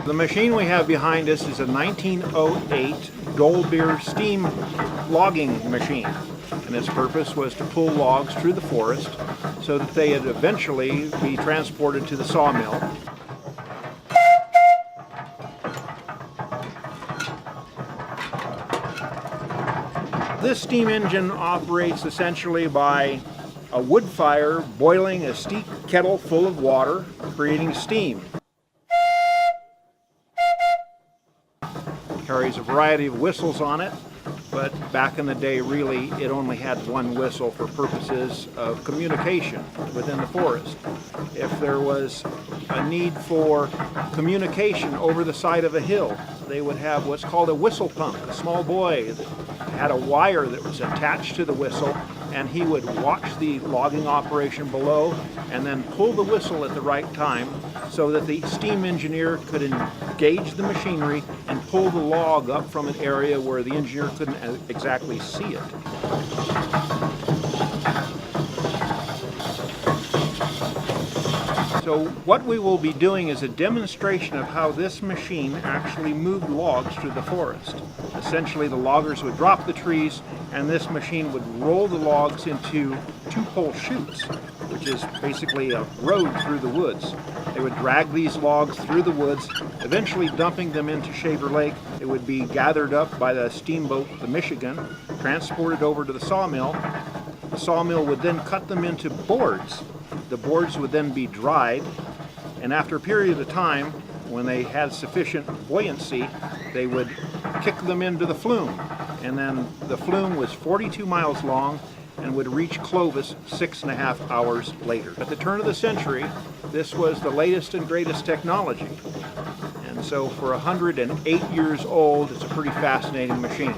The machine we have behind us is a 1908 Dole Beer steam logging machine, and its purpose was to pull logs through the forest so that they would eventually be transported to the sawmill. This steam engine operates essentially by a wood fire boiling a steep kettle full of water, creating steam. It carries a variety of whistles on it, but back in the day, really, it only had one whistle for purposes of communication within the forest. If there was a need for communication over the side of a hill, they would have what's called a whistle punk, a small boy that had a wire that was attached to the whistle, and he would watch the logging operation below and then pull the whistle at the right time so that the steam engineer could engage the machinery and pull the log up from an area where the engineer couldn't exactly see it. So what we will be doing is a demonstration of how this machine actually moved logs through the forest. Essentially, the loggers would drop the trees, and this machine would roll the logs into two-pole chutes, which is basically a road through the woods. They would drag these logs through the woods, eventually dumping them into Shaver Lake. It would be gathered up by the steamboat, the Michigan, transported over to the sawmill. The sawmill would then cut them into boards. The boards would then be dried, and after a period of time, when they had sufficient buoyancy, they would kick them into the flume. And then the flume was 42 miles long and would reach Clovis 6.5 hours later. At the turn of the century, this was the latest and greatest technology. And so for 108 years old, it's a pretty fascinating machine.